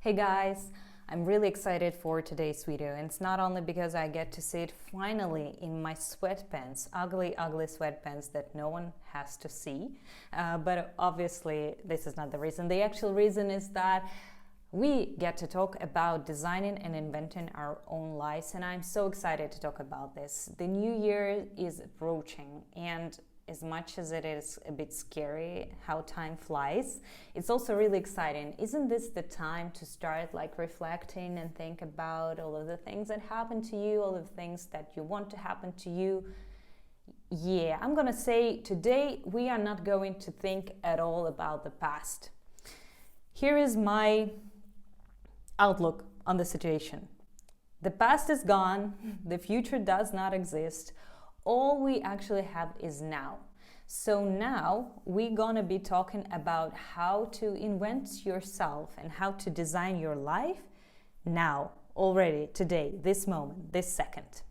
Hey guys, I'm really excited for today's video, and it's not only because I get to see it finally in my sweatpants, ugly sweatpants that no one has to see, but obviously this is not the reason. The actual reason is that we get to talk about designing and inventing our own lives, and I'm so excited to talk about this. The new year is approaching, and as much as it is a bit scary how time flies, it's also really exciting. Isn't this the time to start reflecting and think about all of the things that happen to you, all of the things that you want to happen to you? Yeah, I'm gonna say today we are not going to think at all about the past. Here is my outlook on the situation. The past is gone, the future does not exist. All we actually have is now. So now we're gonna be talking about how to invent yourself and how to design your life now, already, today, this moment, this second.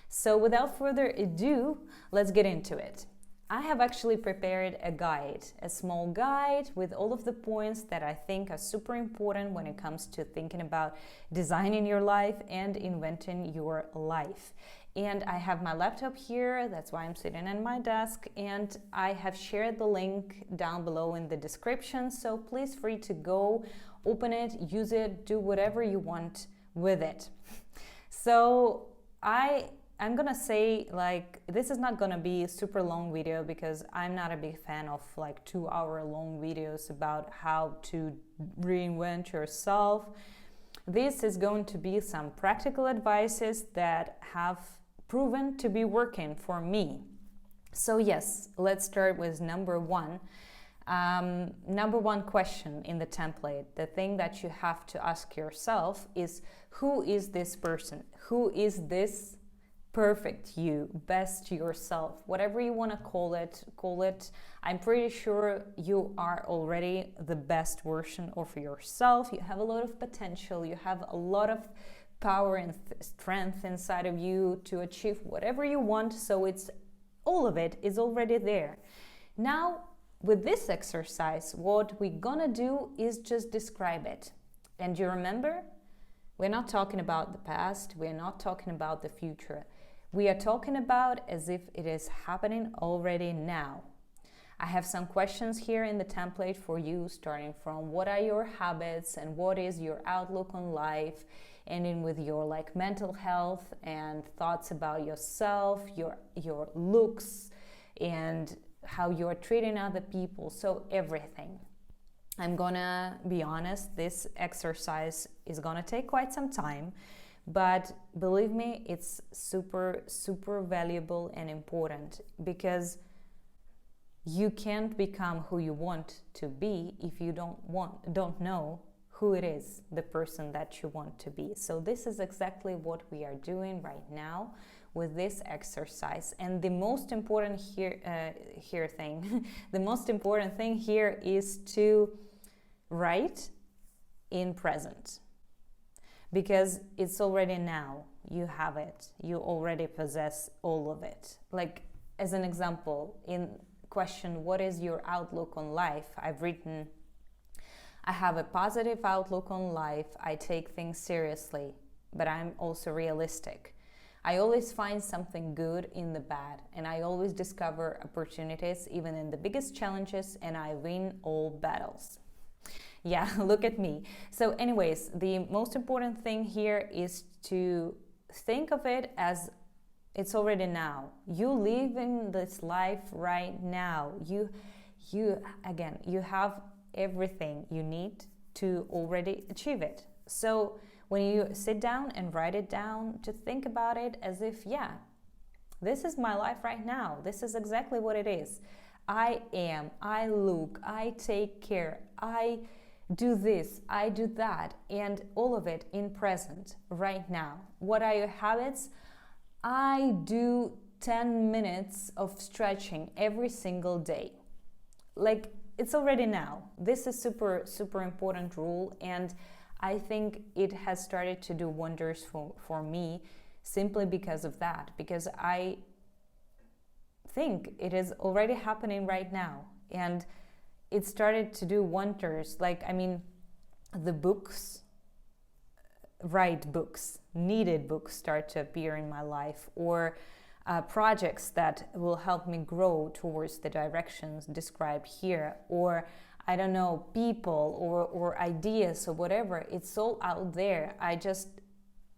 So without further ado, let's get into it. I have actually prepared a guide, a small guide with all of the points that I think are super important when it comes to thinking about designing your life and inventing your life. And I have my laptop here, that's why I'm sitting at my desk, and I have shared the link down below in the description, so please free to go, open it, use it, do whatever you want with it. So I'm gonna say, this is not gonna be a super long video because I'm not a big fan of 2-hour long videos about how to reinvent yourself. This is going to be some practical advices that have proven to be working for me. So yes, let's start with number one. Number one question in the template, the thing that you have to ask yourself is, who is this person? Who is this perfect you, best yourself, whatever you want to call it. I'm pretty sure you are already the best version of yourself. You have a lot of potential, you have a lot of power and strength inside of you to achieve whatever you want, so it's all of it is already there. Now with this exercise, what we're gonna do is just describe it. And you remember, we're not talking about the past, we're not talking about the future, we are talking about as if it is happening already now. I have some questions here in the template for you, starting from what are your habits and what is your outlook on life, ending with your mental health and thoughts about yourself, your looks, and how you're treating other people, so everything. I'm gonna be honest, this exercise is gonna take quite some time, but believe me, it's super valuable and important, because you can't become who you want to be if you don't know who it is, the person that you want to be. So this is exactly what we are doing right now with this exercise. And the most important the most important thing here is to write in present, because it's already now. You have it. You already possess all of it. As an example, in question, what is your outlook on life? I've written, I have a positive outlook on life. I take things seriously, but I'm also realistic. I always find something good in the bad, and I always discover opportunities even in the biggest challenges, and I win all battles. Yeah, look at me. So anyways, the most important thing here is to think of it as it's already now. You live in this life right now. You have everything you need to already achieve it. So when you sit down and write it down, to think about it as if, yeah, this is my life right now. This is exactly what it is. I am, I look, I take care, I do this, I do that, and all of it in present, right now. What are your habits? I do 10 minutes of stretching every single day. It's already now. This is super important rule, and I think it has started to do wonders for me simply because of that, because I think it is already happening right now, and it started to do wonders. The books right books, needed books start to appear in my life, or projects that will help me grow towards the directions described here, or I don't know, people or ideas or whatever. It's all out there.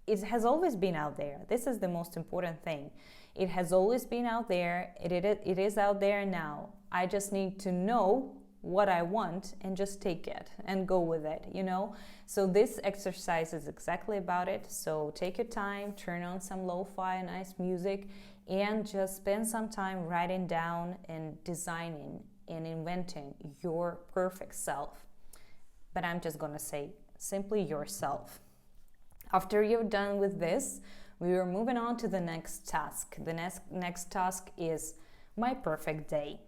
It has always been out there. This is the most important thing. It has always been out there. It is out there now. I just need to know what I want and just take it and go with it, you know? So this exercise is exactly about it. So take your time, turn on some lo-fi, nice music, and just spend some time writing down and designing and inventing your perfect self. But I'm just gonna say, simply yourself. After you're done with this, we are moving on to the next task. The next task is my perfect day.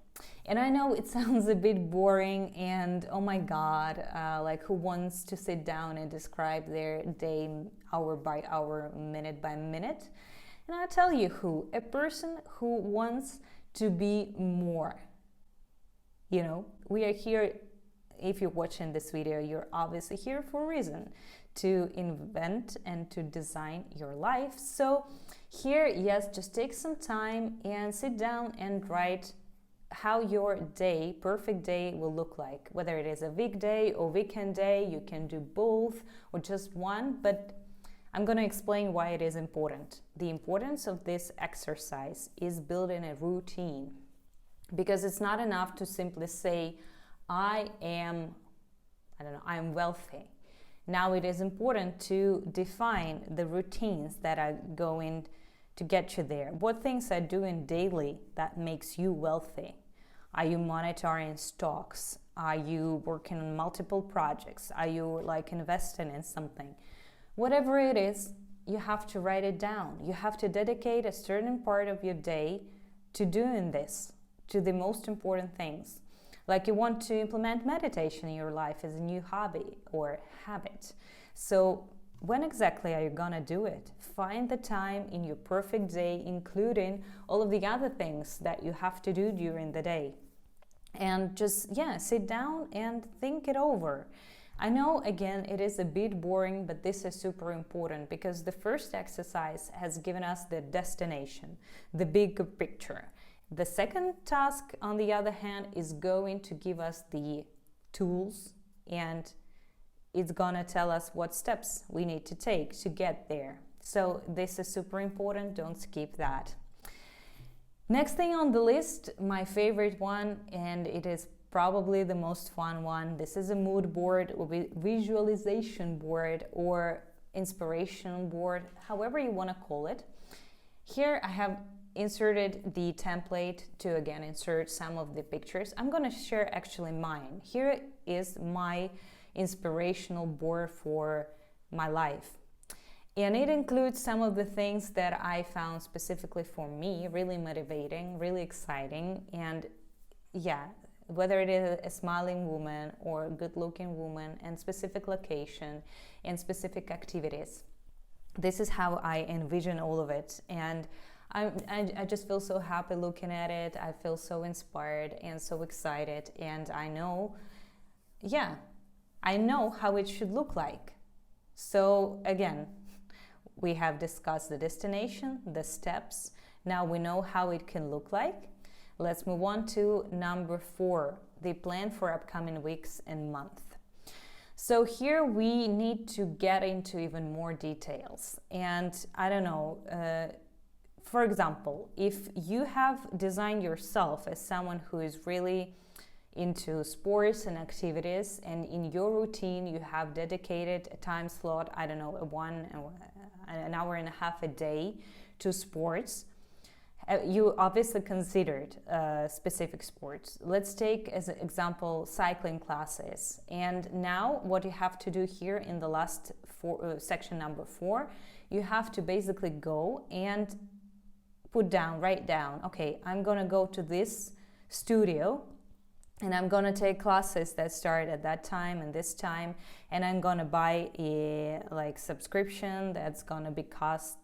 And I know it sounds a bit boring and oh my god, like who wants to sit down and describe their day hour by hour, minute by minute? And I'll tell you who. A person who wants to be more. You know, we are here, if you're watching this video, you're obviously here for a reason, to invent and to design your life. So here, yes, just take some time and sit down and write how your day, perfect day, will look like. Whether it is a weekday or weekend day, you can do both or just one, but I'm going to explain why it is important. The importance of this exercise is building a routine, because it's not enough to simply say, I'm wealthy. Now it is important to define the routines that are going to get you there. What things are doing daily that makes you wealthy? Are you monitoring stocks? Are you working on multiple projects? Are you like investing in something? Whatever it is, you have to write it down. You have to dedicate a certain part of your day to doing this, to the most important things. Like you want to implement meditation in your life as a new hobby or habit. So when exactly are you gonna do it? Find the time in your perfect day, including all of the other things that you have to do during the day. And just, sit down and think it over. I know, again, it is a bit boring, but this is super important because the first exercise has given us the destination, the bigger picture. The second task, on the other hand, is going to give us the tools, and it's gonna tell us what steps we need to take to get there. So this is super important, don't skip that. Next thing on the list, my favorite one, and it is probably the most fun one. This is a mood board, or visualization board, or inspiration board, however you want to call it. Here I have inserted the template to again insert some of the pictures. I'm going to share actually mine. Here is my inspirational board for my life. And it includes some of the things that I found specifically for me really motivating, really exciting, and whether it is a smiling woman or a good-looking woman, and specific location and specific activities. This is how I envision all of it, and I just feel so happy looking at it. I feel so inspired and so excited, and I know how it should look like. So again, we have discussed the destination, the steps. Now we know how it can look like. Let's move on to number 4, the plan for upcoming weeks and month. So here we need to get into even more details. And I don't know, for example, if you have designed yourself as someone who is really into sports and activities, and in your routine you have dedicated a time slot, I don't know, an hour and a half a day to sports, you obviously considered specific sports. Let's take as an example cycling classes. And now what you have to do here in the last section number 4, you have to basically go and write down, okay, I'm gonna go to this studio and I'm gonna take classes that start at that time and this time, and I'm gonna buy a subscription that's gonna cost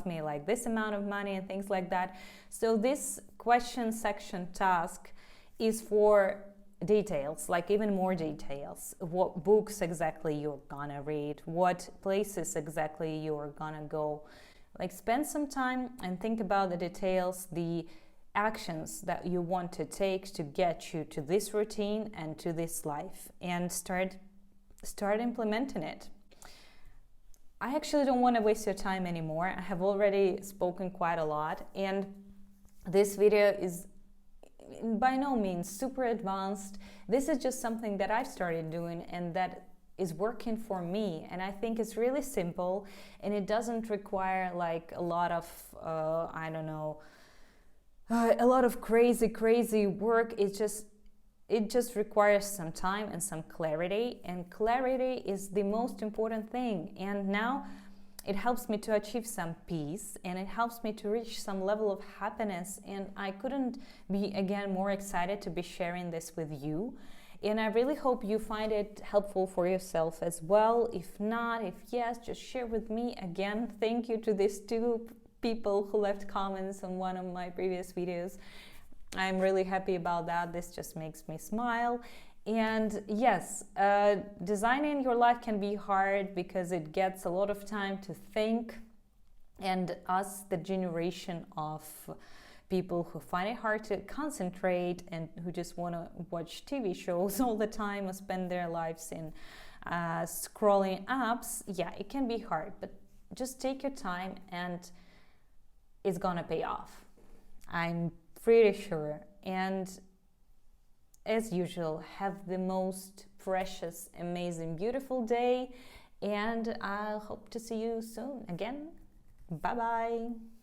me like this amount of money and things like that. So this question section task is for details, like even more details. What books exactly you're gonna read, what places exactly you're gonna go. Like spend some time and think about the details, the actions that you want to take to get you to this routine and to this life, and start implementing it. I actually don't want to waste your time anymore. I have already spoken quite a lot, and this video is by no means super advanced. This is just something that I've started doing and that is working for me, and I think it's really simple, and it doesn't require like a lot of a lot of crazy work. It just requires some time and some clarity, and clarity is the most important thing. And now it helps me to achieve some peace, and it helps me to reach some level of happiness, and I couldn't be again more excited to be sharing this with you. And I really hope you find it helpful for yourself as well. If not, if yes, just share with me. Again, thank you to these 2 people who left comments on one of my previous videos. I'm really happy about that. This just makes me smile. And yes, designing your life can be hard because it gets a lot of time to think. And us, the generation of people who find it hard to concentrate and who just want to watch TV shows all the time or spend their lives in scrolling apps, yeah, it can be hard. But just take your time and it's gonna pay off. I'm pretty sure. And as usual, have the most precious, amazing, beautiful day, and I hope to see you soon again. Bye bye.